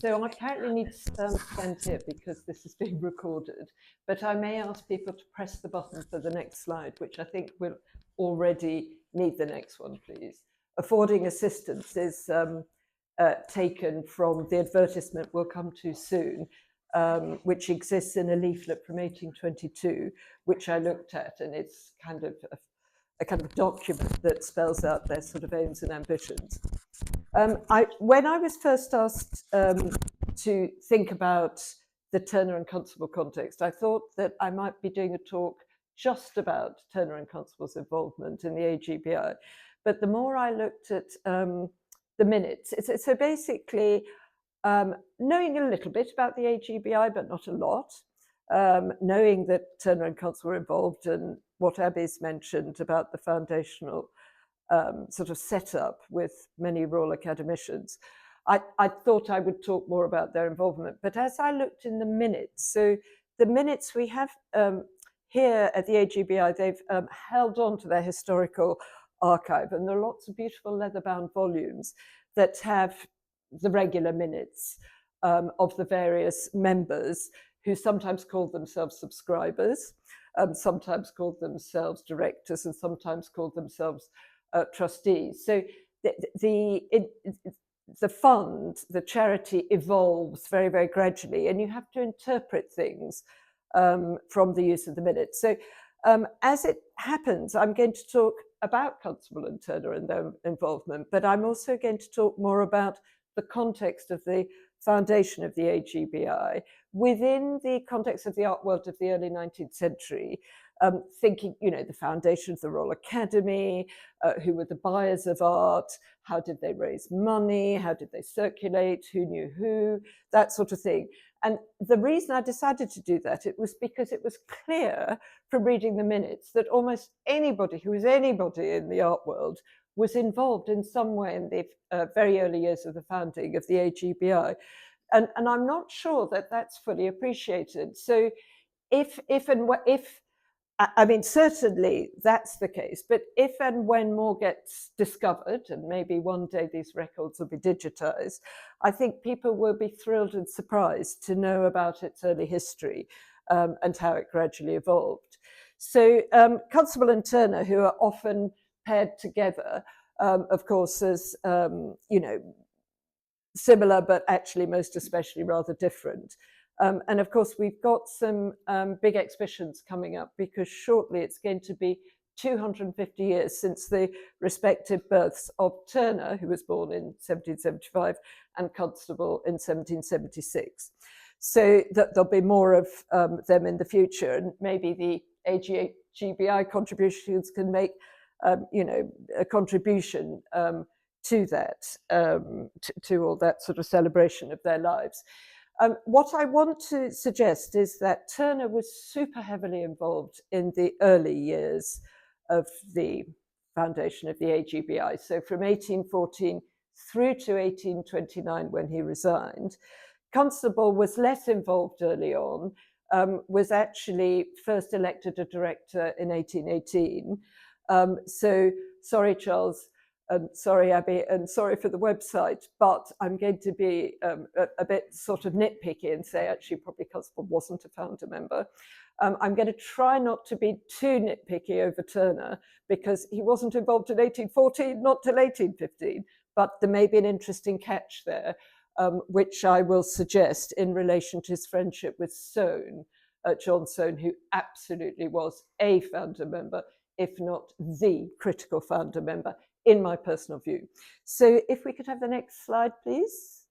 So I apparently need to stand here because this is being recorded, but I may ask people to press the button for the next slide, which I think will already need the next one, please. Affording assistance is taken from the advertisement we'll come to soon, which exists in a leaflet from 1822, which I looked at, and it's kind of a kind of document that spells out their sort of aims and ambitions. When I was first asked to think about the Turner and Constable context, I thought that I might be doing a talk just about Turner and Constable's involvement in the AGBI. But the more I looked at the minutes, so basically knowing a little bit about the AGBI, but not a lot, knowing that Turner and Constable were involved and what Abby's mentioned about the foundational sort of setup with many Royal Academicians, I thought I would talk more about their involvement. But as I looked in the minutes, so the minutes we have here at the AGBI, they've held on to their historical archive, and there are lots of beautiful leather-bound volumes that have the regular minutes of the various members who sometimes called themselves subscribers, sometimes called themselves directors, and sometimes called themselves trustees. So the fund, the charity, evolves very, very gradually, and you have to interpret things from the use of the minutes. So as it happens, I'm going to talk about Constable and Turner and their involvement, but I'm also going to talk more about the context of the foundation of the AGBI within the context of the art world of the early 19th century, thinking, the foundation of the Royal Academy, who were the buyers of art, how did they raise money, how did they circulate, who knew who, that sort of thing. And the reason I decided to do that, it was because it was clear from reading the minutes that almost anybody who was anybody in the art world was involved in some way in the very early years of the founding of the AGBI. And I'm not sure that that's fully appreciated. So if I mean, certainly that's the case, but if and when more gets discovered, and maybe one day these records will be digitized, I think people will be thrilled and surprised to know about its early history and how it gradually evolved. So Constable and Turner, who are often paired together, of course, as, similar, but actually most especially rather different. And of course, we've got some big exhibitions coming up because shortly it's going to be 250 years since the respective births of Turner, who was born in 1775, and Constable in 1776. So that there'll be more of them in the future, and maybe the AGBI contributions can make, a contribution to that, to all that sort of celebration of their lives. What I want to suggest is that Turner was super heavily involved in the early years of the foundation of the AGBI. So from 1814 through to 1829, when he resigned. Constable was less involved early on, was actually first elected a director in 1818. So sorry, Charles, sorry, Abby, and sorry for the website, but I'm going to be a bit sort of nitpicky and say actually probably Constable wasn't a founder member. I'm going to try not to be too nitpicky over Turner because he wasn't involved in 1814, not till 1815, but there may be an interesting catch there, which I will suggest in relation to his friendship with Soane, John Soane, who absolutely was a founder member, if not the critical founder member, in my personal view. So if we could have the next slide, please.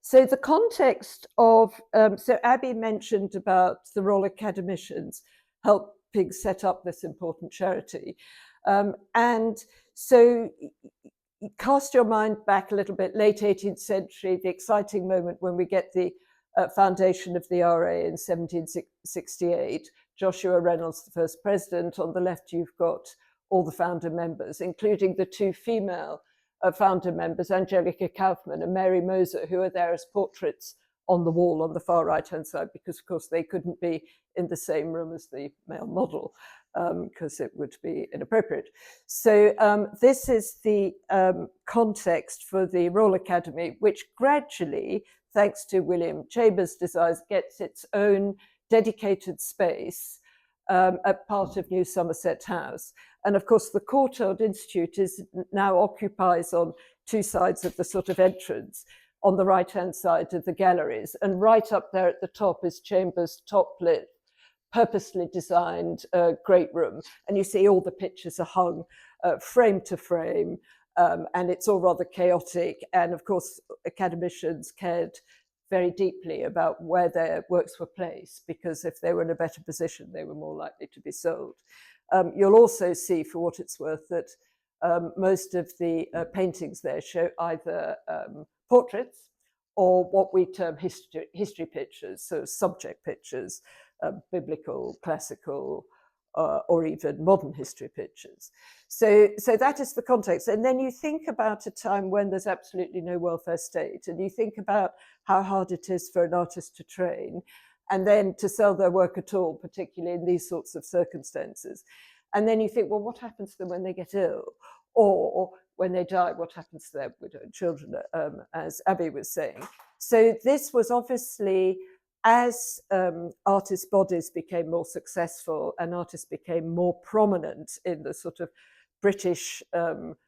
So the context of, so Abby mentioned about the Royal Academicians helping set up this important charity. And so cast your mind back a little bit, late 18th century, the exciting moment when we get the foundation of the RA in 1768. Joshua Reynolds, the first president. On the left, you've got all the founder members, including the two female founder members, Angelica Kaufmann and Mary Moser, who are there as portraits on the wall on the far right-hand side, because, of course, they couldn't be in the same room as the male model. because it would be inappropriate. So this is the context for the Royal Academy, which gradually, thanks to William Chambers' designs, gets its own dedicated space at part of New Somerset House. And of course, the Courtauld Institute now occupies on two sides of the sort of entrance, on the right-hand side of the galleries. And right up there at the top is Chambers' top-lit, purposely designed great room. And you see all the pictures are hung frame to frame, and it's all rather chaotic. And of course, academicians cared very deeply about where their works were placed, because if they were in a better position, they were more likely to be sold. You'll also see, for what it's worth, that most of the paintings there show either portraits or what we term history pictures, so subject pictures, biblical, classical, or even modern history pictures. So that is the context. And then you think about a time when there's absolutely no welfare state, and you think about how hard it is for an artist to train and then to sell their work at all, particularly in these sorts of circumstances. And then you think, well, what happens to them when they get ill? Or when they die, what happens to their widow and children, as Abby was saying. So this was obviously, as artist bodies became more successful and artists became more prominent in the sort of British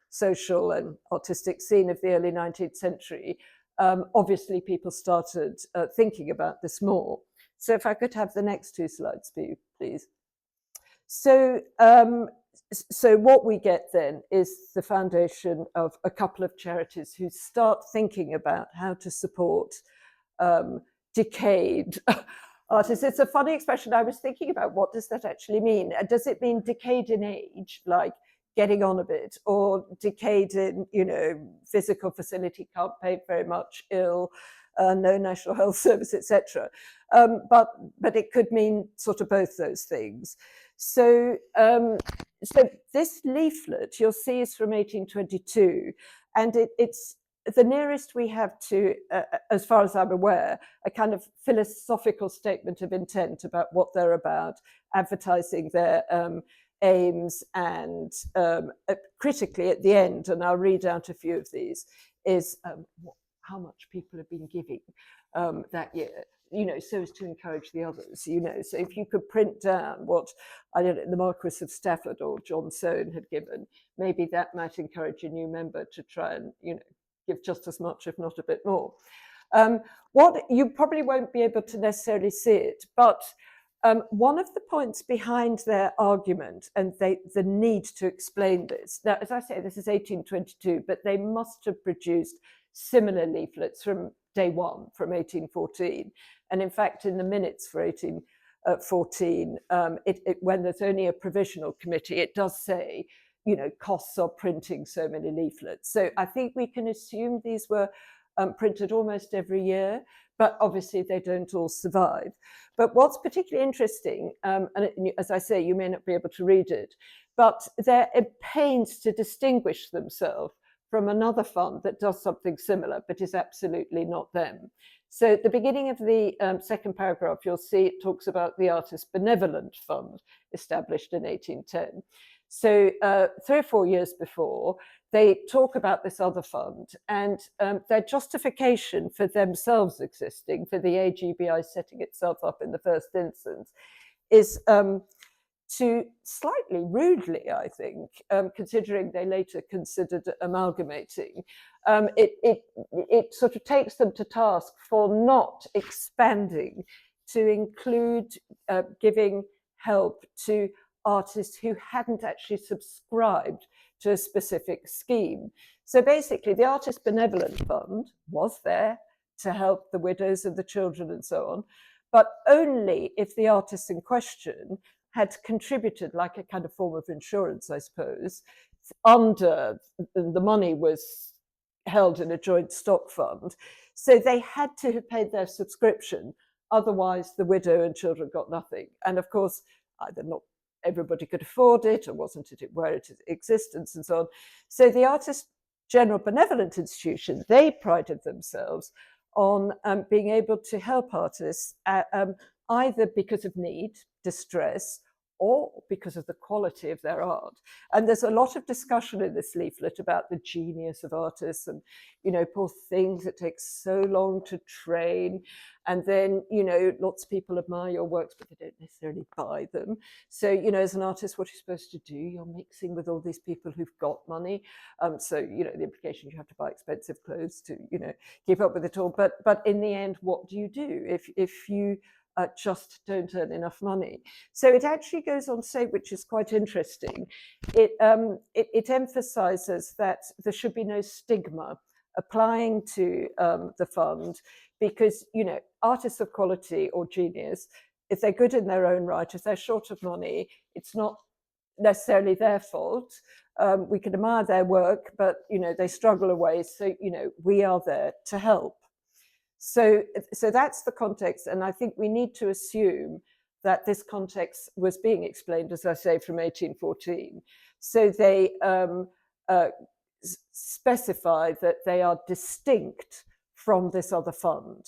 social and artistic scene of the early 19th century, obviously people started thinking about this more. So if I could have the next two slides, please. So what we get then is the foundation of a couple of charities who start thinking about how to support decayed artists. It's a funny expression. I was thinking about, what does that actually mean? Does it mean decayed in age, like getting on a bit, or decayed in, physical facility, can't pay very much, ill, no National Health Service, etc. But it could mean sort of both those things. So this leaflet you'll see is from 1822, and it's the nearest we have to, as far as I'm aware, a kind of philosophical statement of intent about what they're about, advertising their aims, and critically at the end, and I'll read out a few of these, is how much people have been giving that year, so as to encourage the others, So if you could print down what, I don't know, the Marquis of Stafford or John Soane had given, maybe that might encourage a new member to try and, give just as much, if not a bit more. What you probably won't be able to necessarily see it, but one of the points behind their argument, and the need to explain this, now, as I say, this is 1822, but they must have produced similar leaflets from day one, from 1814. And in fact, in the minutes for 1814, when there's only a provisional committee, it does say, costs of printing so many leaflets. So I think we can assume these were printed almost every year, but obviously they don't all survive. But what's particularly interesting, and as I say, you may not be able to read it, but they're at pains to distinguish themselves from another fund that does something similar, but is absolutely not them. So at the beginning of the second paragraph, you'll see it talks about the Artists Benevolent Fund, established in 1810. So 3 or 4 years before, they talk about this other fund, and their justification for themselves existing, for the AGBI setting itself up in the first instance, is to slightly rudely, I think, considering they later considered amalgamating, it sort of takes them to task for not expanding to include giving help to artists who hadn't actually subscribed to a specific scheme. So basically, the Artists Benevolent Fund was there to help the widows and the children and so on, but only if the artists in question had contributed, like a kind of form of insurance, I suppose, under the money was held in a joint stock fund. So they had to have paid their subscription, otherwise the widow and children got nothing. And of course, either not everybody could afford it, or wasn't it where it existence and so on. So the Artists General Benevolent Institution, they prided themselves on being able to help artists either because of need, distress, or because of the quality of their art. And there's a lot of discussion in this leaflet about the genius of artists and, you know, poor things, it takes so long to train. And then, you know, lots of people admire your works, but they don't necessarily buy them. So, you know, as an artist, what are you supposed to do? You're mixing with all these people who've got money. So, you know, the implication you have to buy expensive clothes to, you know, keep up with it all. But in the end, what do you do if you just don't earn enough money? So it actually goes on to say, which is quite interesting, it emphasizes that there should be no stigma applying to the fund, because, you know, artists of quality or genius, if they're good in their own right, if they're short of money, it's not necessarily their fault. We can admire their work, but, you know, they struggle away. So, you know, we are there to help. So that's the context. And I think we need to assume that this context was being explained, as I say, from 1814. So they specify that they are distinct from this other fund,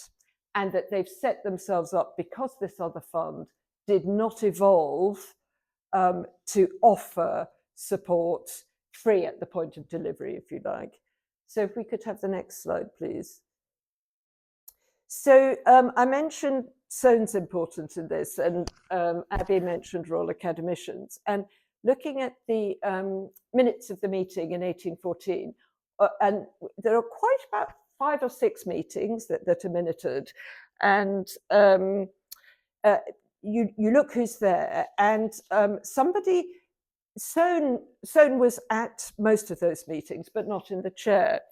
and that they've set themselves up because this other fund did not evolve to offer support free at the point of delivery, if you like. So if we could have the next slide, please. So I mentioned Soane's importance in this, and Abby mentioned Royal Academicians. And looking at the minutes of the meeting in 1814, and there are quite about 5 or 6 meetings that are minuted, and you look who's there, and Soane was at most of those meetings, but not in the chair.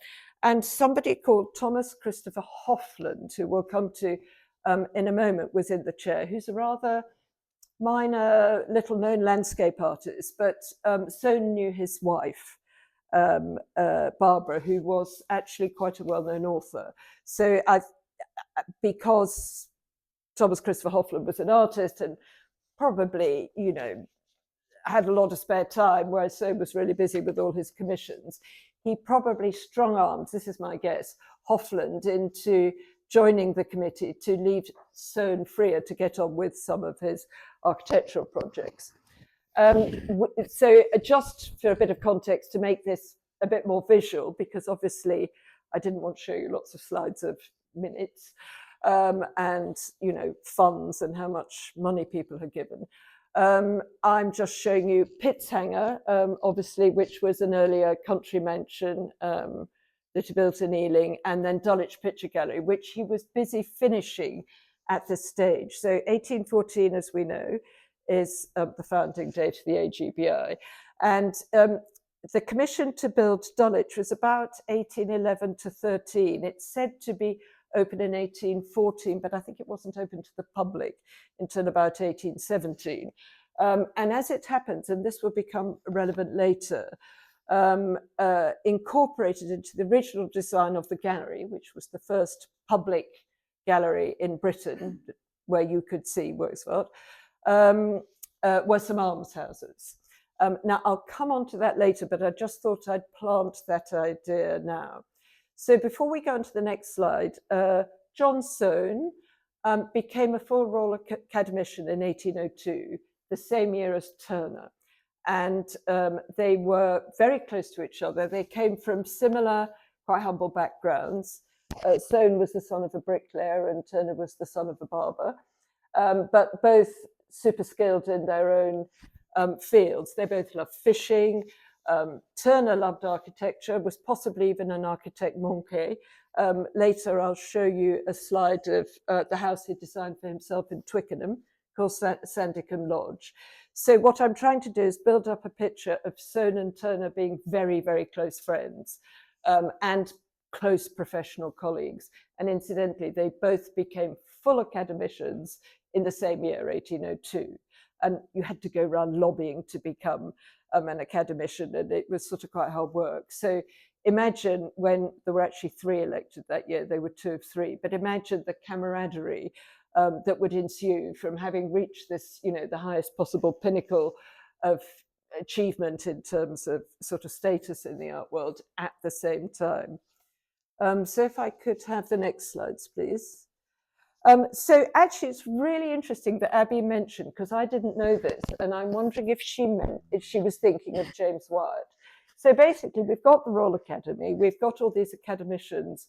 And somebody called Thomas Christopher Hoffland, who we'll come to in a moment, was in the chair, who's a rather minor, little-known landscape artist. But Soane knew his wife, Barbara, who was actually quite a well-known author. So because Thomas Christopher Hoffland was an artist and probably, you know, had a lot of spare time, whereas Soane was really busy with all his commissions, he probably strong-armed, this is my guess, Hoffland into joining the committee to leave Soane freer to get on with some of his architectural projects. So just for a bit of context to make this a bit more visual, because obviously I didn't want to show you lots of slides of minutes and, you know, funds and how much money people had given. I'm just showing you Pitzhanger, obviously, which was an earlier country mansion that he built in Ealing, and then Dulwich Picture Gallery, which he was busy finishing at this stage. So 1814, as we know, is the founding date of the AGBI. And the commission to build Dulwich was about 1811 to 13. It's said to be open in 1814, but I think it wasn't open to the public until about 1817. And as it happens, and this will become relevant later, incorporated into the original design of the gallery, which was the first public gallery in Britain where you could see works of art, were some almshouses. Now, I'll come on to that later, but I just thought I'd plant that idea now. So before we go on to the next slide, John Soane became a full Royal Academician in 1802, the same year as Turner. And they were very close to each other. They came from similar, quite humble backgrounds. Soane was the son of a bricklayer and Turner was the son of a barber, but both super skilled in their own fields. They both loved fishing. Turner loved architecture, was possibly even an architect manqué. Later, I'll show you a slide of the house he designed for himself in Twickenham, called Sandicombe Lodge. So what I'm trying to do is build up a picture of Soane and Turner being very, very close friends and close professional colleagues. And incidentally, they both became full academicians in the same year, 1802. And you had to go around lobbying to become an academician, and it was sort of quite hard work. So imagine when there were actually 3 elected that year, they were 2 of 3, but imagine the camaraderie that would ensue from having reached this, you know, the highest possible pinnacle of achievement in terms of sort of status in the art world at the same time. So if I could have the next slides, please. So actually, it's really interesting that Abby mentioned, because I didn't know this, and I'm wondering if she was thinking of James Wyatt. So basically, we've got the Royal Academy, we've got all these academicians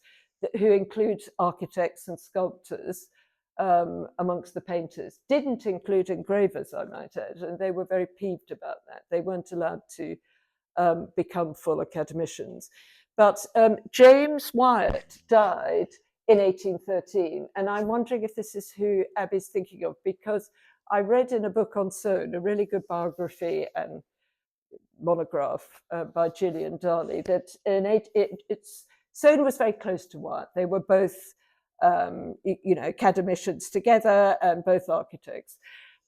who include architects and sculptors amongst the painters, didn't include engravers, I might add, and they were very peeved about that. They weren't allowed to become full academicians. But James Wyatt died in 1813, and I'm wondering if this is who Abby's thinking of, because I read in a book on Soane, a really good biography and monograph by Gillian Darley, that Soane was very close to Wyatt. They were both, academicians together and both architects.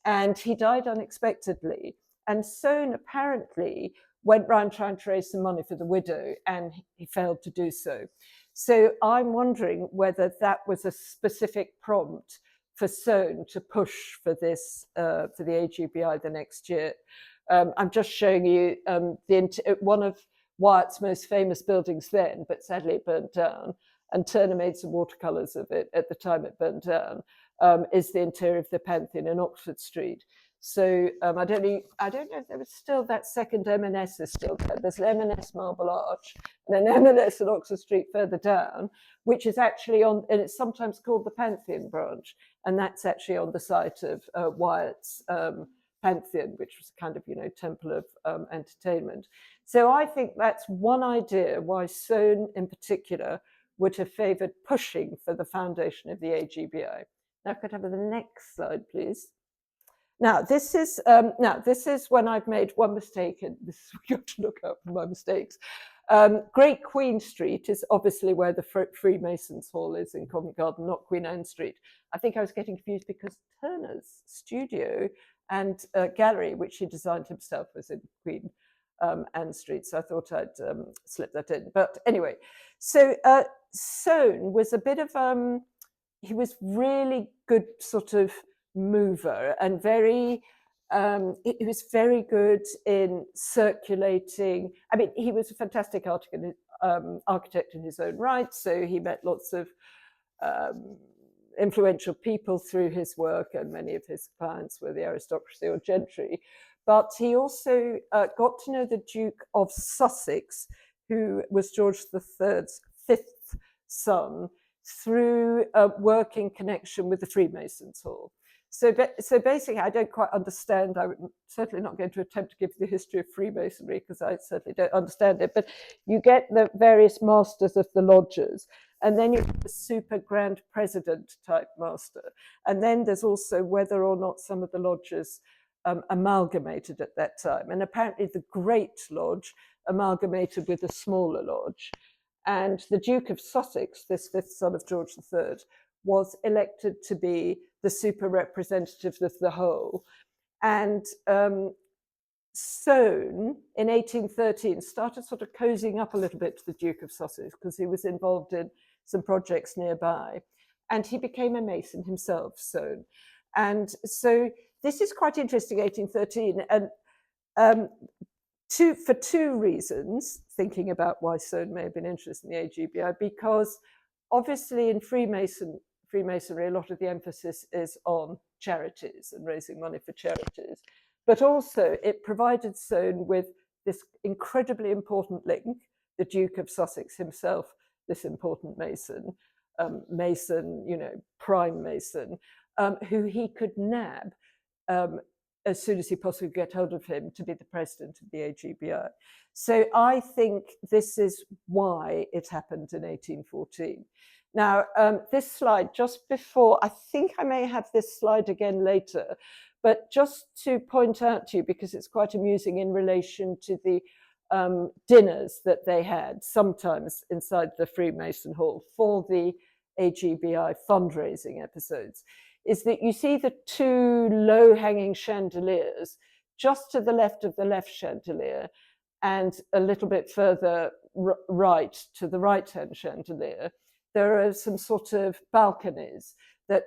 And he died unexpectedly. And Soane apparently went round trying to raise some money for the widow, and he failed to do so. So I'm wondering whether that was a specific prompt for Soane to push for this, for the AGBI the next year. I'm just showing you one of Wyatt's most famous buildings then, but sadly it burnt down, and Turner made some watercolours of it at the time it burnt down, is the interior of the Pantheon in Oxford Street. So I don't know if there was still that second M&S is still there. There's an M&S Marble Arch and an M&S at Oxford Street further down, which is actually on, and it's sometimes called the Pantheon branch, and that's actually on the site of Wyatt's Pantheon, which was a kind of, temple of entertainment. So I think that's one idea why Soane in particular would have favoured pushing for the foundation of the AGBI. Now, could I have the next slide, please? Now, this is when I've made one mistake, and this is you have to look out for my mistakes. Great Queen Street is obviously where the Freemasons' Hall is in Covent Garden, not Queen Anne Street. I think I was getting confused because Turner's studio and gallery, which he designed himself, was in Queen Anne Street. So I thought I'd slip that in. But anyway, so Soane was a bit of, he was really good sort of mover and very, he was very good in circulating. I mean, he was a fantastic architect in his own right. So he met lots of influential people through his work, and many of his clients were the aristocracy or gentry. But he also got to know the Duke of Sussex, who was George III's fifth son, through a working connection with the Freemasons' Hall. So basically, I don't quite understand. I'm certainly not going to attempt to give the history of Freemasonry, because I certainly don't understand it. But you get the various masters of the lodges, and then you have the super grand president type master. And then there's also whether or not some of the lodges amalgamated at that time. And apparently the Great Lodge amalgamated with the smaller lodge. And the Duke of Sussex, this fifth son of George III, was elected to be the super representative of the whole. And Soane, in 1813, started sort of cozying up a little bit to the Duke of Sussex, because he was involved in some projects nearby. And he became a Mason himself, Soane. And so this is quite interesting, 1813. And for two reasons, thinking about why Soane may have been interested in the AGBI, because obviously in Freemasonry, a lot of the emphasis is on charities and raising money for charities. But also it provided Soane with this incredibly important link, the Duke of Sussex himself, this important Mason, prime Mason, who he could nab as soon as he possibly could get hold of him to be the president of the AGBI. So I think this is why it happened in 1814. Now, this slide, just before, I think I may have this slide again later, but just to point out to you, because it's quite amusing in relation to the dinners that they had sometimes inside the Freemason Hall for the AGBI fundraising episodes, is that you see the two low-hanging chandeliers just to the left of the left chandelier, and a little bit further right to the right-hand chandelier. There are some sort of balconies that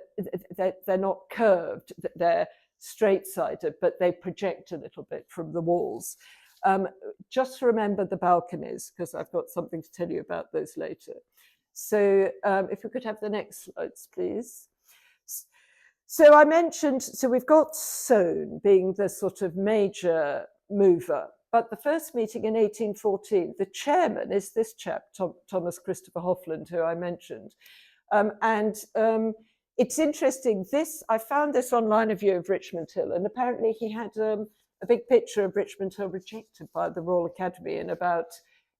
they're not curved, they're straight-sided, but they project a little bit from the walls. Just remember the balconies, because I've got something to tell you about those later. So if we could have the next slides, please. So I mentioned, so we've got Soane being the sort of major mover. But the first meeting in 1814, the chairman is this chap, Thomas Christopher Hoffland, who I mentioned. It's interesting, I found this online, a view of Richmond Hill, and apparently he had a big picture of Richmond Hill rejected by the Royal Academy in about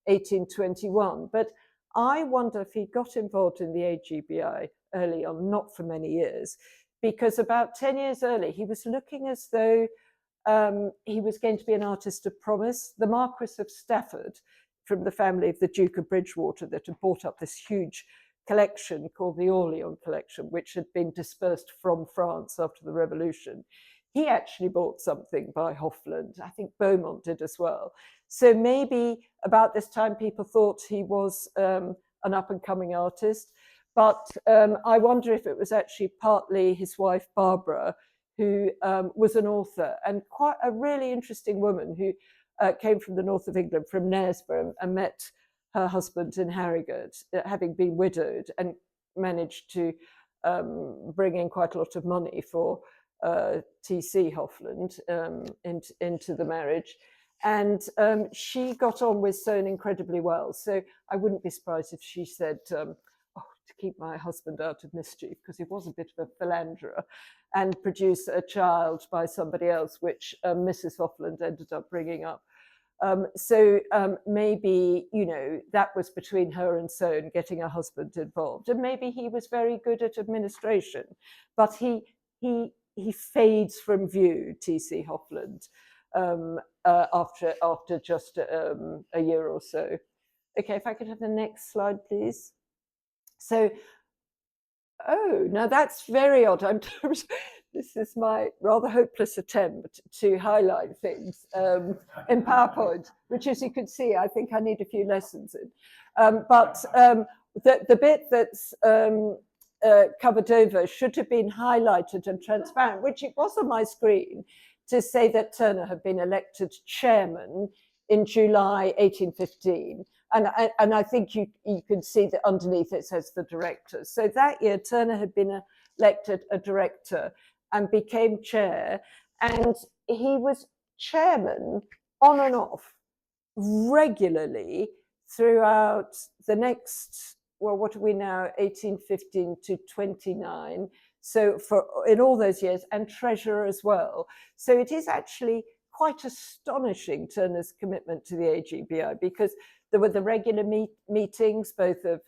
1821. But I wonder if he got involved in the AGBI early on, not for many years, because about 10 years early, he was looking as though he was going to be an artist of promise. The Marquis of Stafford, from the family of the Duke of Bridgewater, that had bought up this huge collection called the Orleans collection, which had been dispersed from France after the Revolution. He actually bought something by Hoffland. I think Beaumont did as well. So maybe about this time, people thought he was an up-and-coming artist. But I wonder if it was actually partly his wife, Barbara, who was an author and quite a really interesting woman who came from the north of England, from Knaresborough, and met her husband in Harrogate, having been widowed, and managed to bring in quite a lot of money for T.C. Hoffland into the marriage. And she got on with Soane incredibly well. So I wouldn't be surprised if she said, to keep my husband out of mischief, because he was a bit of a philanderer, and produce a child by somebody else, which Mrs. Hoffland ended up bringing up. Maybe, that was between her and Soane, getting her husband involved. And maybe he was very good at administration, but he fades from view, T.C. Hoffland, after just a year or so. Okay, if I could have the next slide, please. So, now that's very odd. This is my rather hopeless attempt to highlight things in PowerPoint, which, as you can see, I think I need a few lessons in. The bit that's covered over should have been highlighted and transparent, which it was on my screen, to say that Turner had been elected chairman in July 1815. And I think you can see that underneath it says the director. So that year, Turner had been elected a director and became chair. And he was chairman on and off regularly throughout the next, well, what are we now, 1815 to 29. So in all those years, and treasurer as well. So it is actually quite astonishing, Turner's commitment to the AGBI, because there were the regular meetings, both of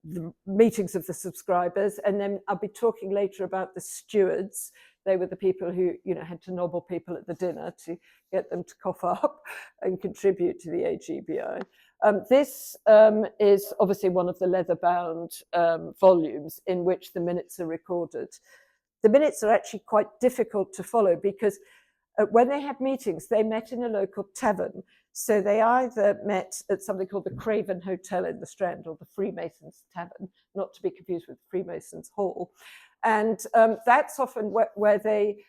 the meetings of the subscribers, and then I'll be talking later about the stewards. They were the people who, had to nobble people at the dinner to get them to cough up and contribute to the AGBI. This is obviously one of the leather-bound volumes in which the minutes are recorded. The minutes are actually quite difficult to follow because when they had meetings, they met in a local tavern. So they either met at something called the Craven Hotel in the Strand, or the Freemasons Tavern, not to be confused with Freemasons Hall. And that's often where they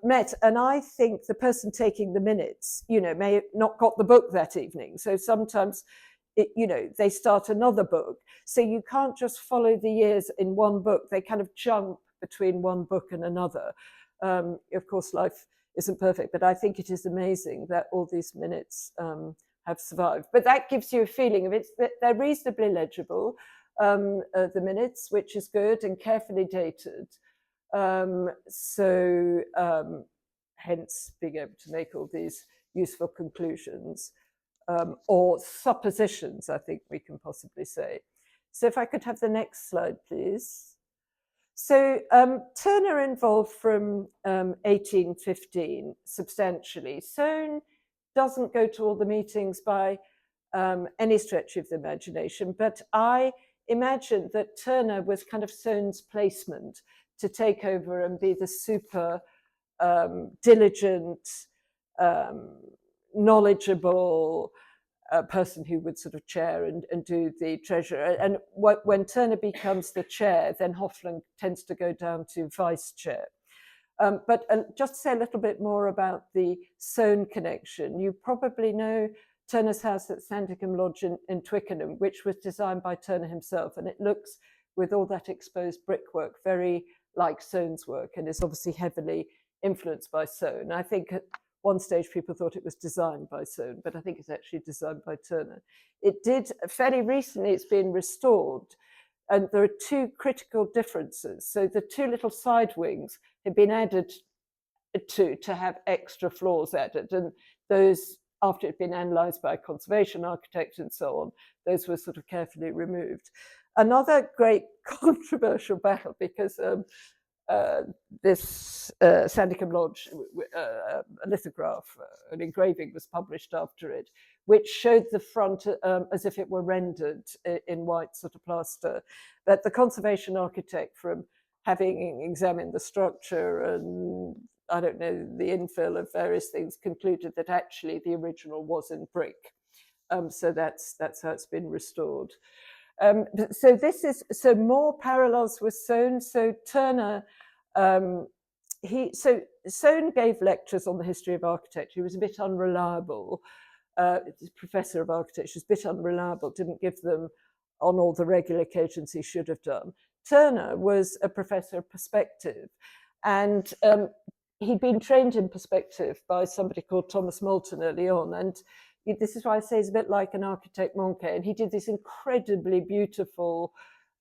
met. And I think the person taking the minutes, may have not got the book that evening. So sometimes, they start another book. So you can't just follow the years in one book. They kind of jump between one book and another. Of course, life isn't perfect, but I think it is amazing that all these minutes have survived. But that gives you a feeling of it. They're reasonably legible, the minutes, which is good, and carefully dated. Hence being able to make all these useful conclusions, or suppositions, I think we can possibly say. So if I could have the next slide, please. So Turner involved from 1815 substantially. Soane doesn't go to all the meetings by any stretch of the imagination, but I imagine that Turner was kind of Soane's placement to take over and be the super diligent, knowledgeable person who would sort of chair and do the treasurer. And when Turner becomes the chair, then Hoffland tends to go down to vice chair. But just to say a little bit more about the Soane connection, you probably know Turner's house at Sandringham Lodge in Twickenham, which was designed by Turner himself. And it looks, with all that exposed brickwork, very like Soane's work and is obviously heavily influenced by Soane. I think at one stage people thought it was designed by Soane, but I think it's actually designed by Turner. It did, fairly recently, it's been restored, and there are two critical differences. So the two little side wings have been added to have extra floors added, and those, after it had been analysed by a conservation architect and so on, those were sort of carefully removed. Another great controversial battle, because this Sandicum Lodge, a lithograph, an engraving was published after it, which showed the front as if it were rendered in white sort of plaster. But the conservation architect, from having examined the structure and, I don't know, the infill of various things, concluded that actually the original was in brick. So that's how it's been restored. So this is, so more parallels with Soane. So Turner, Soane gave lectures on the history of architecture. He was a bit unreliable. Professor of architecture, was a bit unreliable, didn't give them on all the regular occasions he should have done. Turner was a professor of perspective, and he'd been trained in perspective by somebody called Thomas Moulton early on, and this is why I say he's a bit like an architect Moncke, and he did these incredibly beautiful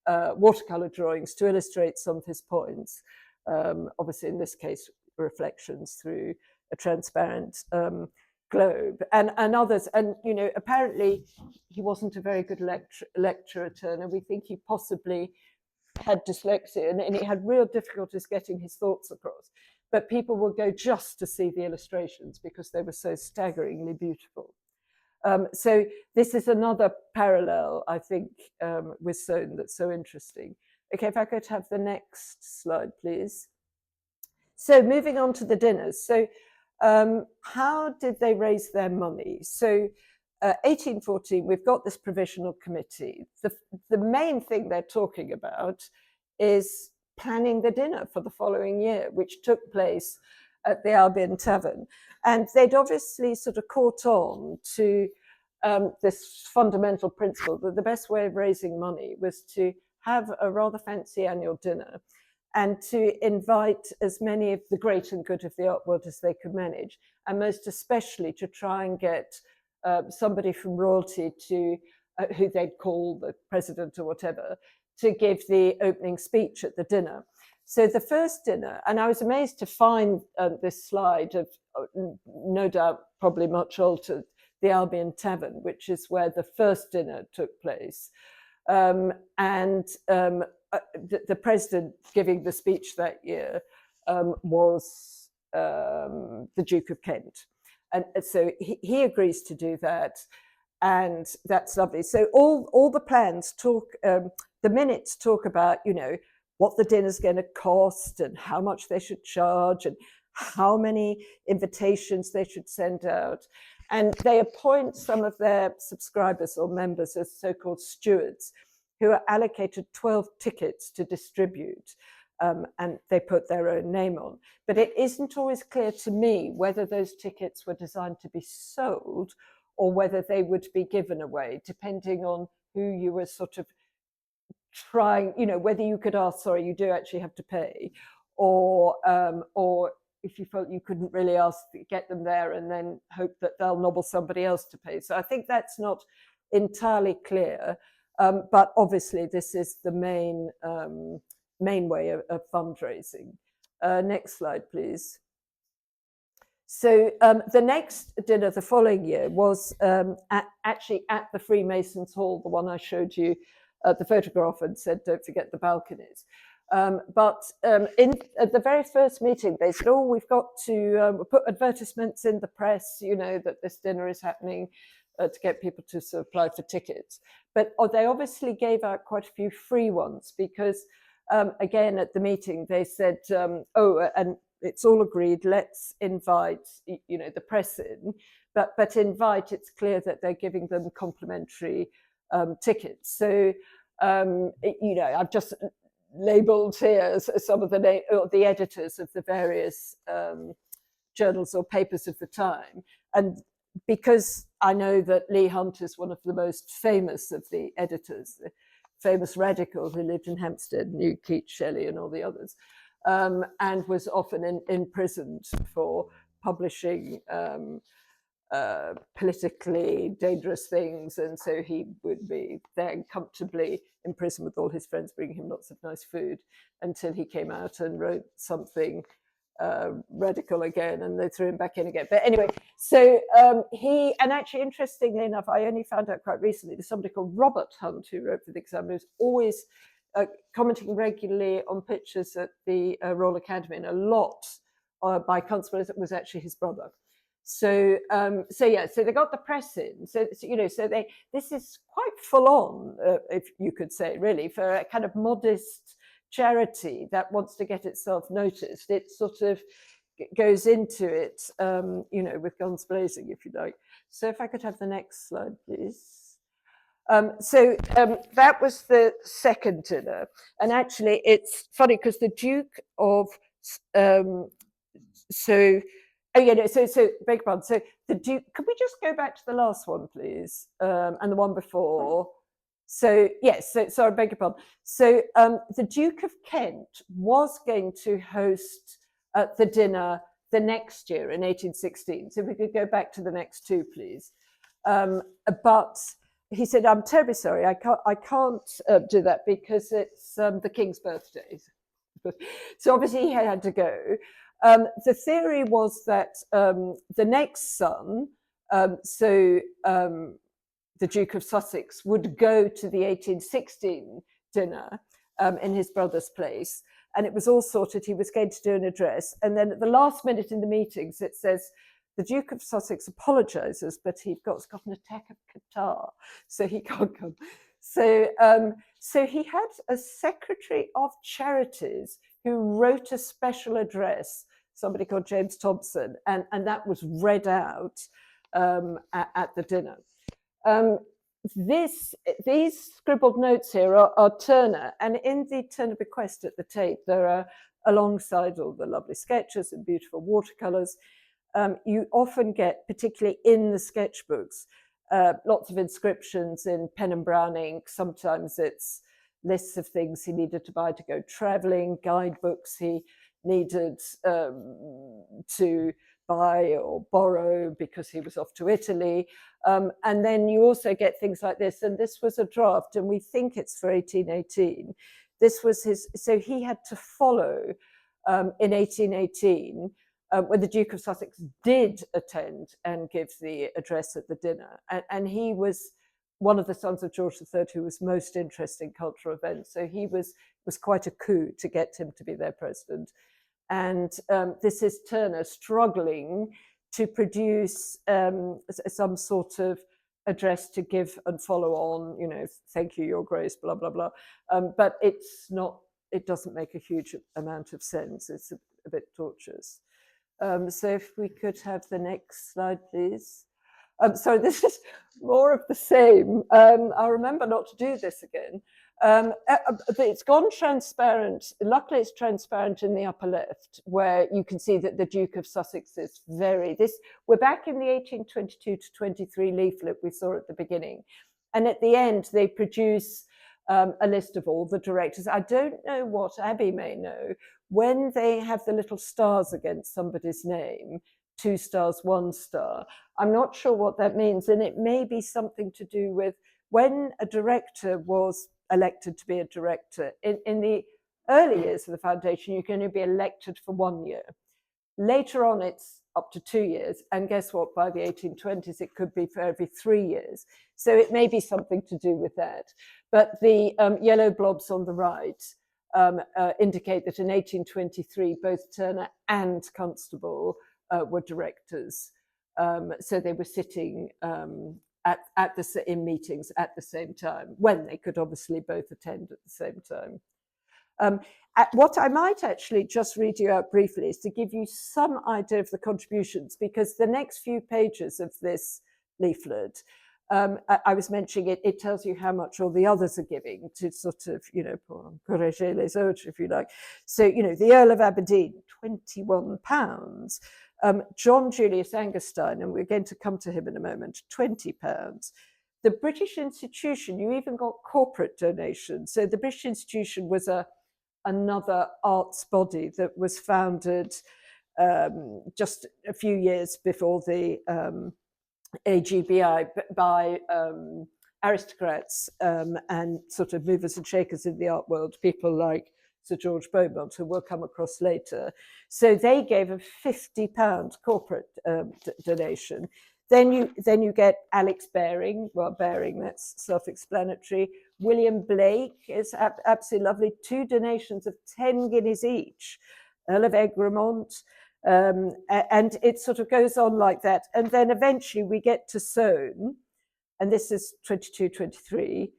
watercolour drawings to illustrate some of his points. Obviously, in this case, reflections through a transparent globe, and others. And, you know, apparently he wasn't a very good lecturer, Turner. We think he possibly had dyslexia, and he had real difficulties getting his thoughts across. But people would go just to see the illustrations because they were so staggeringly beautiful. So this is another parallel, I think, with Soane that's so interesting. Okay, if I could have the next slide, please. So moving on to the dinners. So how did they raise their money? So 1814, we've got this provisional committee. The main thing they're talking about is planning the dinner for the following year, which took place at the Albion Tavern. And they'd obviously sort of caught on to this fundamental principle that the best way of raising money was to have a rather fancy annual dinner and to invite as many of the great and good of the art world as they could manage, and most especially to try and get somebody from royalty to, who they'd call the president or whatever, to give the opening speech at the dinner. So the first dinner, and I was amazed to find this slide of, no doubt, probably much altered, the Albion Tavern, which is where the first dinner took place. The president giving the speech that year was the Duke of Kent. And so he agrees to do that, and that's lovely. So all the plans talk, the minutes talk about, you know, what the dinner's going to cost and how much they should charge and how many invitations they should send out. And they appoint some of their subscribers or members as so-called stewards, who are allocated 12 tickets to distribute, and they put their own name on. But it isn't always clear to me whether those tickets were designed to be sold or whether they would be given away, depending on who you were sort of trying, you know, whether you could ask, sorry, you do actually have to pay, or if you felt you couldn't really ask, get them there and then hope that they'll nobble somebody else to pay. So I think that's not entirely clear, but obviously this is the main way of fundraising. Next slide, please. So the next dinner the following year was actually at the Freemasons' Hall, the one I showed you the photograph and said, don't forget the balconies. But at the very first meeting, they said, oh, we've got to put advertisements in the press, you know, that this dinner is happening to get people to sort of apply for tickets. But they obviously gave out quite a few free ones because, again, at the meeting, they said, oh, and it's all agreed, let's invite, you know, the press in, but invite, it's clear that they're giving them complimentary tickets. So, you know, I've just labelled here some of the editors of the various journals or papers of the time. And because I know that Leigh Hunt is one of the most famous of the editors, the famous radical who lived in Hampstead, knew Keats, Shelley and all the others, and was often imprisoned for publishing politically dangerous things, and so he would be there comfortably in prison with all his friends, bringing him lots of nice food, until he came out and wrote something radical again, and they threw him back in again. But anyway, so he, and actually, interestingly enough, I only found out quite recently, there's somebody called Robert Hunt who wrote for the Examiner, who's always commenting regularly on pictures at the Royal Academy, and a lot by Constable was actually his brother. So yeah, so they got the press in. So you know, so this is quite full on, if you could say, really, for a kind of modest charity that wants to get itself noticed. It sort of goes into it, you know, with guns blazing, if you like. So if I could have the next slide, please. That was the second dinner, and actually it's funny because the Duke of Oh yeah, no, so beg your pardon. So the Duke, could we just go back to the last one, please, and the one before? So yes, so sorry, beg your pardon. So the Duke of Kent was going to host the dinner the next year in 1816. So if we could go back to the next two, please. But he said, "I'm terribly sorry, I can't do that because it's the King's birthday." So obviously he had to go. The theory was that the next son, the Duke of Sussex, would go to the 1816 dinner in his brother's place, and it was all sorted. He was going to do an address, and then at the last minute in the meetings, it says, the Duke of Sussex apologises, but he's got an attack of catarrh, so he can't come. So he had a Secretary of Charities who wrote a special address, somebody called James Thompson, and that was read out at the dinner. These scribbled notes here are Turner, and in the Turner bequest at the Tate, there are, alongside all the lovely sketches and beautiful watercolours, you often get, particularly in the sketchbooks, lots of inscriptions in pen and brown ink. Sometimes it's lists of things he needed to buy to go travelling, guidebooks he needed to buy or borrow because he was off to Italy. And then you also get things like this, and this was a draft, and we think it's for 1818. This was his, so he had to follow in 1818 when the Duke of Sussex did attend and give the address at the dinner. And he was one of the sons of George III who was most interested in cultural events. So he was quite a coup to get him to be their president. And this is Turner struggling to produce some sort of address to give and follow on, you know, thank you, Your Grace, blah, blah, blah. But it's not, it doesn't make a huge amount of sense. It's a bit tortuous. So if we could have the next slide, please. So this is more of the same. I'll remember not to do this again. It's gone transparent. Luckily, it's transparent in the upper left, where you can see that the Duke of Sussex is we're back in the 1822 to 23 leaflet we saw at the beginning. And at the end, they produce a list of all the directors. I don't know what Abby may know. When they have the little stars against somebody's name, 2 stars, 1 star, I'm not sure what that means. And it may be something to do with when a director was elected to be a director. In the early years of the foundation, you can only be elected for 1 year. Later on, it's up to 2 years. And guess what? By the 1820s, it could be for every 3 years. So it may be something to do with that. But the yellow blobs on the right indicate that in 1823, both Turner and Constable were directors. So they were sitting in meetings at the same time, when they could obviously both attend at the same time. What I might actually just read you out briefly is to give you some idea of the contributions, because the next few pages of this leaflet, I was mentioning it tells you how much all the others are giving to sort of, you know, corriger les autres, if you like. So, you know, the Earl of Aberdeen, £21. John Julius Angerstein, and we're going to come to him in a moment, £20. The British Institution, you even got corporate donations. So the British Institution was a another arts body that was founded just a few years before the AGBI by aristocrats and sort of movers and shakers in the art world, people like Sir George Beaumont, who we'll come across later. So they gave a £50 corporate donation. Then you get Alex Baring. Well, Baring, that's self-explanatory. William Blake is absolutely lovely. 2 donations of 10 guineas each. Earl of Egremont. And it sort of goes on like that. And then eventually we get to Soane, and this is 22, 23.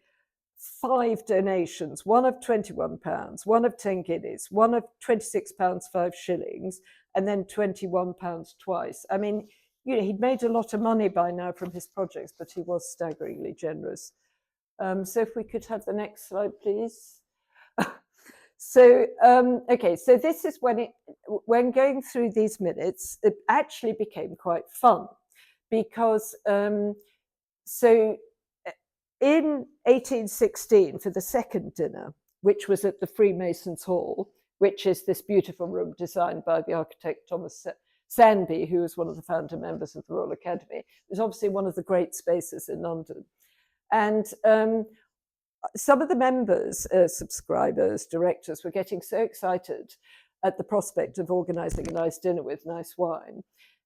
5 donations, one of £21, one of 10 guineas, one of £26, 5 shillings, and then £21 twice. I mean, you know, he'd made a lot of money by now from his projects, but he was staggeringly generous. So if we could have the next slide, please. So, okay, so this is when going through these minutes, it actually became quite fun because, so in 1816, for the second dinner, which was at the Freemasons' Hall, which is this beautiful room designed by the architect Thomas Sandby, who was one of the founder members of the Royal Academy. It was obviously one of the great spaces in London. And some of the members, subscribers, directors were getting so excited at the prospect of organising a nice dinner with nice wine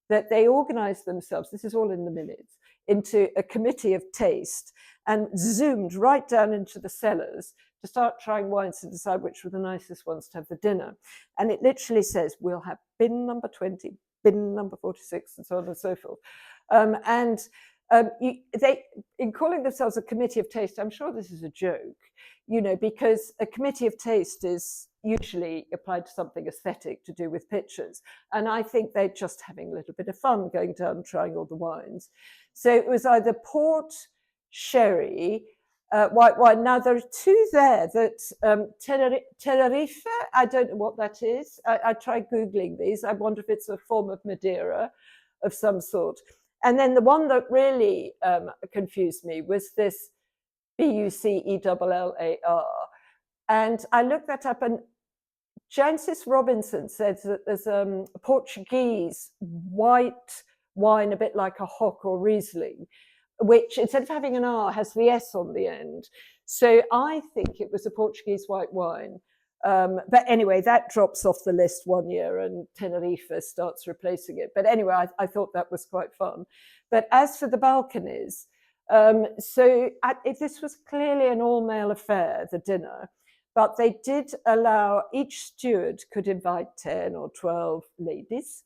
that they organised themselves, this is all in the minutes, into a committee of taste and zoomed right down into the cellars to start trying wines to decide which were the nicest ones to have the dinner. And it literally says, we'll have bin number 20, bin number 46, and so on and so forth. They, in calling themselves a committee of taste, I'm sure this is a joke, you know, because a committee of taste is usually applied to something aesthetic to do with pictures. And I think they're just having a little bit of fun going down, trying all the wines. So it was either port, sherry, white wine. Now there are 2 there that Tenerife, I don't know what that is. I tried Googling these. I wonder if it's a form of Madeira of some sort. And then the one that really confused me was this Bucellar. And I looked that up, and Jancis Robinson said that there's a Portuguese white wine, a bit like a Hock or Riesling, which instead of having an R has the S on the end. So I think it was a Portuguese white wine. But anyway, that drops off the list one year and Tenerife starts replacing it. But anyway, I thought that was quite fun. But as for the balconies, this was clearly an all-male affair, the dinner, but they did allow, each steward could invite 10 or 12 ladies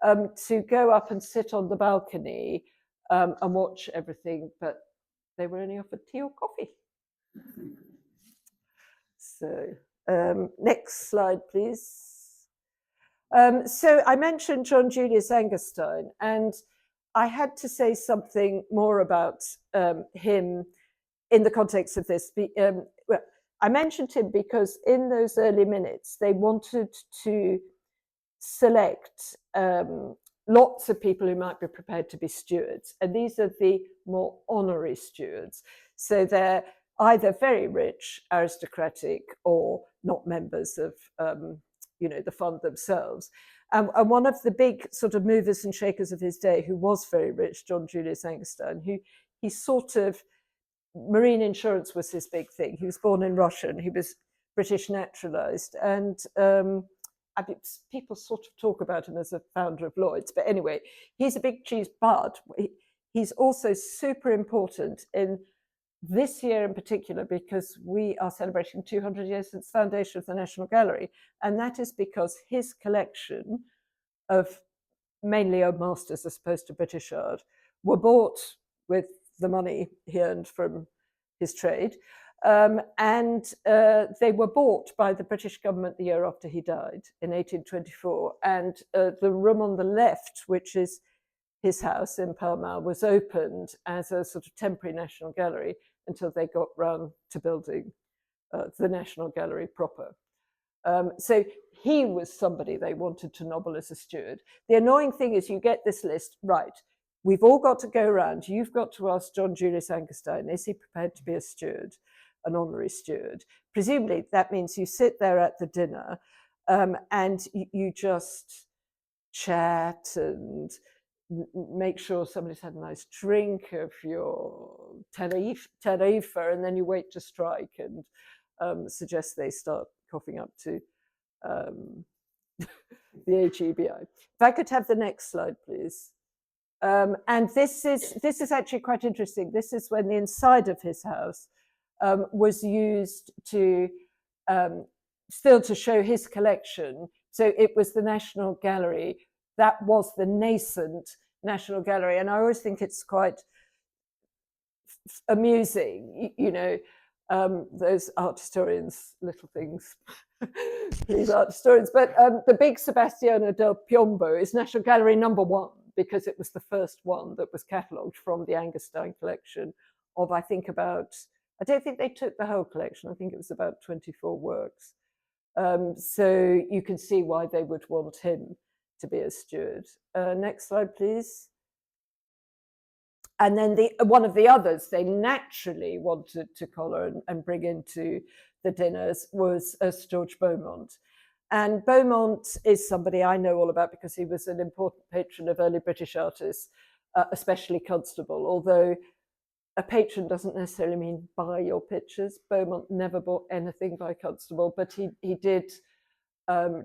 to go up and sit on the balcony and watch everything, but they were only offered tea or coffee. So next slide, please. So I mentioned John Julius Angerstein, and I had to say something more about him in the context of this. Well, I mentioned him because in those early minutes, they wanted to select lots of people who might be prepared to be stewards. And these are the more honorary stewards. So they're either very rich, aristocratic, or not members of the fund themselves. And one of the big sort of movers and shakers of his day, who was very rich, John Julius Angerstein, he sort of, marine insurance was his big thing. He was born in Russia and he was British naturalized. And people sort of talk about him as a founder of Lloyd's. But anyway, he's a big cheese, but he's also super important in this year in particular, because we are celebrating 200 years since the foundation of the National Gallery. And that is because his collection of mainly Old Masters as opposed to British art were bought with the money he earned from his trade. And they were bought by the British government the year after he died in 1824. And the room on the left, which is his house in Pall Mall, was opened as a sort of temporary National Gallery until they got round to building the National Gallery proper. So he was somebody they wanted to nobble as a steward. The annoying thing is you get this list, right, we've all got to go around. You've got to ask John Julius Angerstein, is he prepared to be a steward? an honorary steward. Presumably that means you sit there at the dinner and you just chat and make sure somebody's had a nice drink of your tarifa, and then you wait to strike and suggest they start coughing up to the AGBI. If I could have the next slide, please. And this is actually quite interesting. This is when the inside of his house was used to still to show his collection. So it was the National Gallery. That was the nascent National Gallery. And I always think it's quite amusing, you know, those art historians, little things, these art historians. But the big Sebastiano del Piombo is National Gallery #1 because it was the first one that was catalogued from the Angerstein collection of, I think, about, I don't think they took the whole collection. I think it was about 24 works. So you can see why they would want him to be a steward. Next slide, please. And then one of the others they naturally wanted to collar and bring into the dinners was Sir George Beaumont. And Beaumont is somebody I know all about because he was an important patron of early British artists, especially Constable, although a patron doesn't necessarily mean buy your pictures. Beaumont never bought anything by Constable, but he did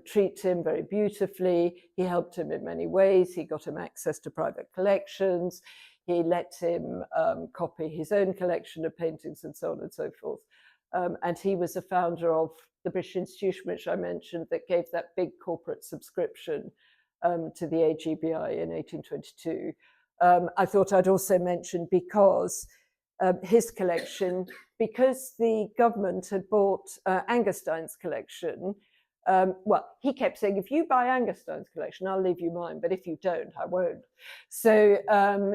treat him very beautifully. He helped him in many ways. He got him access to private collections. He let him copy his own collection of paintings and so on and so forth. And he was a founder of the British Institution, which I mentioned, that gave that big corporate subscription to the AGBI in 1822. I thought I'd also mention because his collection, because the government had bought Angerstein's collection, well, he kept saying, if you buy Angerstein's collection, I'll leave you mine, but if you don't, I won't. So,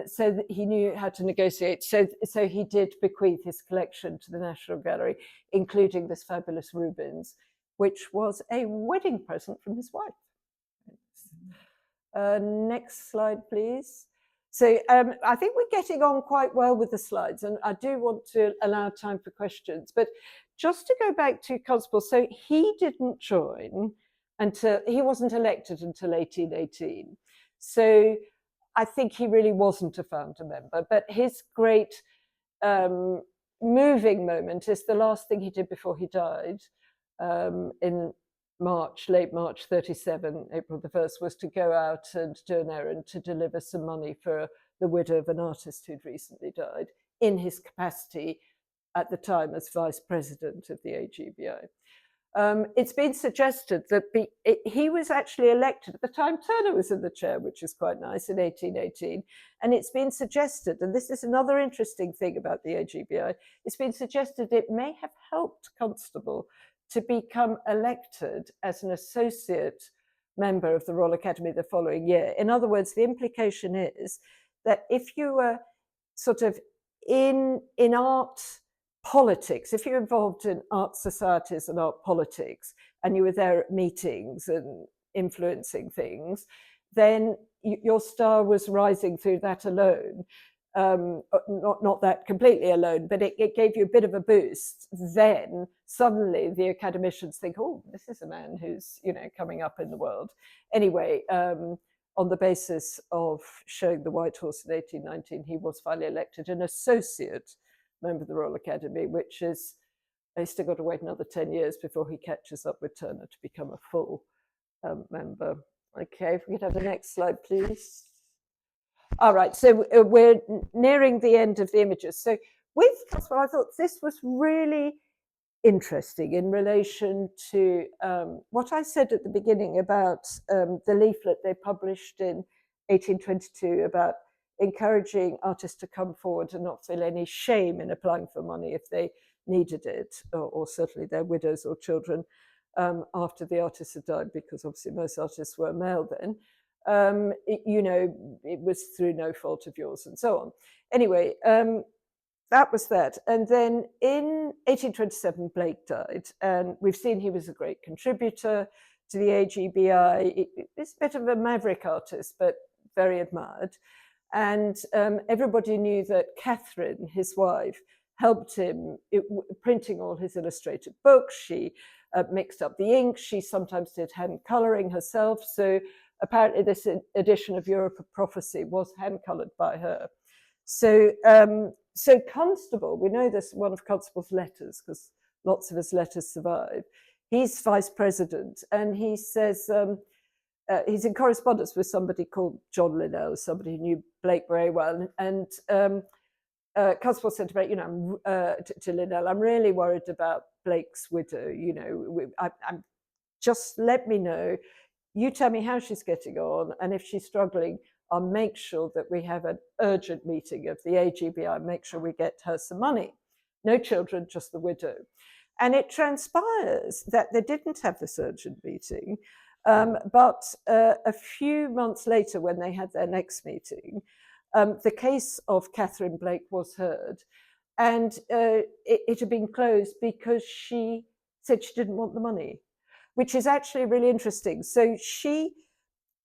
so he knew how to negotiate. So he did bequeath his collection to the National Gallery, including this fabulous Rubens, which was a wedding present from his wife. Next slide, please. So I think we're getting on quite well with the slides, and I do want to allow time for questions. But just to go back to Constable, so he didn't join until, he wasn't elected until 1818. So I think he really wasn't a founder member, but his great moving moment is the last thing he did before he died in March, late March 37, April the 1st, was to go out and do an errand to deliver some money for the widow of an artist who'd recently died in his capacity at the time as vice president of the AGBI. It's been suggested that he was actually elected at the time Turner was in the chair, which is quite nice, in 1818. And it's been suggested, and this is another interesting thing about the AGBI, it's been suggested it may have helped Constable to become elected as an associate member of the Royal Academy the following year. In other words, the implication is that if you were sort of in art politics, if you're involved in art societies and art politics, and you were there at meetings and influencing things, then your star was rising through that alone. Not that completely alone, but it gave you a bit of a boost. Then suddenly the academicians think, oh, this is a man who's, you know, coming up in the world. Anyway, on the basis of showing the White Horse in 1819, he was finally elected an associate member of the Royal Academy, which is, he's still got to wait another 10 years before he catches up with Turner to become a full member. Okay, if we could have the next slide, please. All right, so we're nearing the end of the images. So with Constable, I thought this was really interesting in relation to what I said at the beginning about the leaflet they published in 1822 about encouraging artists to come forward and not feel any shame in applying for money if they needed it, or certainly their widows or children after the artists had died, because obviously most artists were male then. You know, it was through no fault of yours and so on. Anyway, that was that. And then in 1827, Blake died, and we've seen he was a great contributor to the AGBI. He's a bit of a maverick artist, but very admired. And everybody knew that Catherine, his wife, helped him printing all his illustrated books. She mixed up the ink. She sometimes did hand colouring herself. So apparently this edition of Europe of Prophecy was hand coloured by her. So, so Constable, we know this one of Constable's letters because lots of his letters survive. He's vice president, and he says he's in correspondence with somebody called John Lyles, somebody who knew Blake very well, and Constable said to Blake, you know, to Lyell, I'm really worried about Blake's widow. You know, I'm just let me know. You tell me how she's getting on, and if she's struggling, I'll make sure that we have an urgent meeting of the AGBI, make sure we get her some money. No children, just the widow. And it transpires that they didn't have this urgent meeting, but a few months later, when they had their next meeting, the case of Catherine Blake was heard, and it had been closed because she said she didn't want the money, which is actually really interesting. So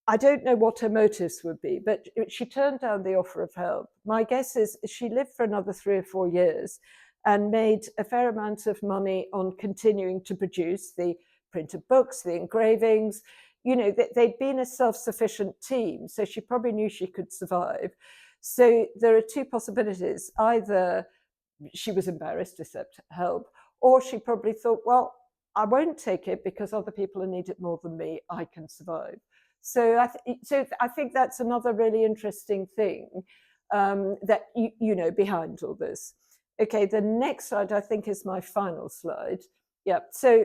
I don't know what her motives would be, but she turned down the offer of help. My guess is she lived for another 3 or 4 years and made a fair amount of money on continuing to produce the printed books, the engravings. You know, they'd been a self-sufficient team, so she probably knew she could survive. So there are two possibilities. Either she was embarrassed to accept help, or she probably thought, well, I won't take it because other people need it more than me. I can survive. So I think that's another really interesting thing that, you know, behind all this. Okay, the next slide, I think, is my final slide. Yeah, so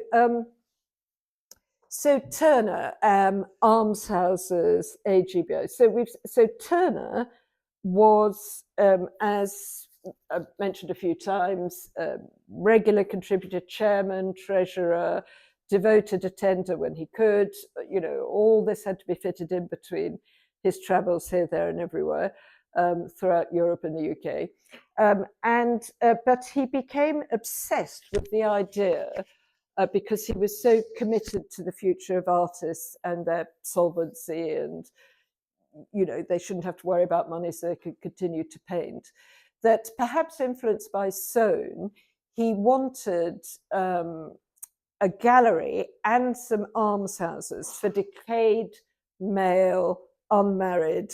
so Turner, almshouses, AGBI. So Turner was, as I've mentioned a few times, regular contributor, chairman, treasurer, devoted attender when he could. You know, all this had to be fitted in between his travels here, there, and everywhere throughout Europe and the UK. But he became obsessed with the idea because he was so committed to the future of artists and their solvency, and you know, they shouldn't have to worry about money so they could continue to paint, that perhaps influenced by Soane, he wanted a gallery and some almshouses for decayed male, unmarried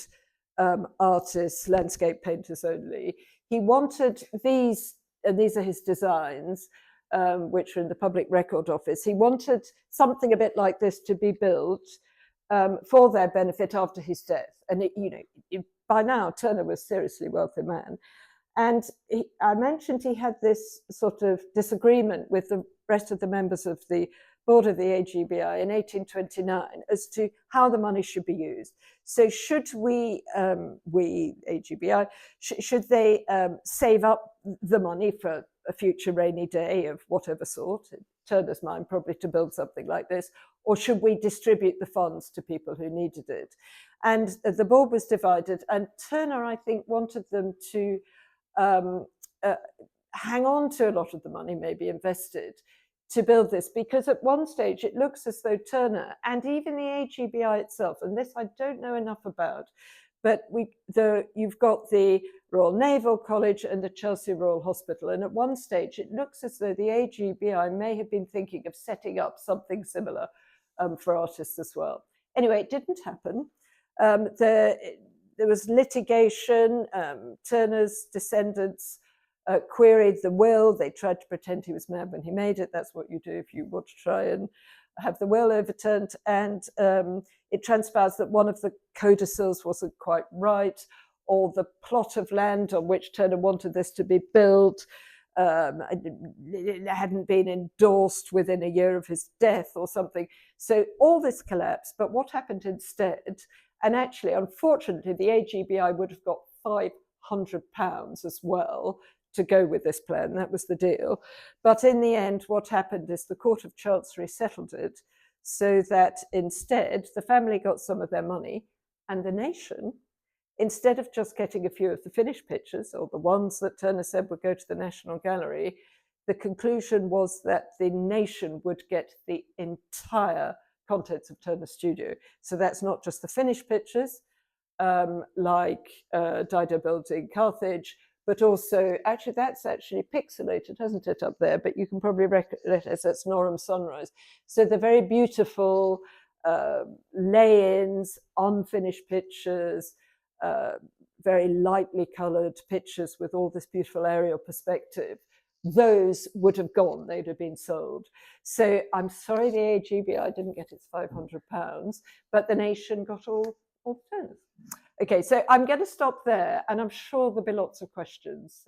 artists, landscape painters only. He wanted these, and these are his designs, which are in the Public Record Office. He wanted something a bit like this to be built for their benefit after his death. And by now, Turner was a seriously wealthy man. And I mentioned he had this sort of disagreement with the rest of the members of the board of the AGBI in 1829 as to how the money should be used. So should we AGBI, should they save up the money for a future rainy day of whatever sort, in Turner's mind probably to build something like this, or should we distribute the funds to people who needed it? And the board was divided, and Turner, I think, wanted them to hang on to a lot of the money, maybe invested, to build this, because at one stage it looks as though Turner and even the AGBI itself, and this I don't know enough about, but you've got the Royal Naval College and the Chelsea Royal Hospital, and at one stage it looks as though the AGBI may have been thinking of setting up something similar for artists as well. Anyway, it didn't happen. There was litigation. Turner's descendants queried the will. They tried to pretend he was mad when he made it. That's what you do if you want to try and have the will overturned. And it transpires that one of the codicils wasn't quite right, or the plot of land on which Turner wanted this to be built it hadn't been endorsed within a year of his death or something. So all this collapsed. But what happened instead, and actually, unfortunately, the AGBI would have got £500 as well to go with this plan. That was the deal. But in the end, what happened is the Court of Chancery settled it so that instead the family got some of their money, and the nation, instead of just getting a few of the finished pictures, or the ones that Turner said would go to the National Gallery, the conclusion was that the nation would get the entire contents of Turner's studio. So that's not just the finished pictures, like Dido building Carthage, but also, actually, that's actually pixelated, hasn't it, up there? But you can probably recognize it as Norham Sunrise. So the very beautiful lay-ins, unfinished pictures, very lightly coloured pictures with all this beautiful aerial perspective, those would have gone, they'd have been sold. So I'm sorry the AGBI didn't get its £500, but the nation got all 10. Okay, so I'm going to stop there, and I'm sure there'll be lots of questions.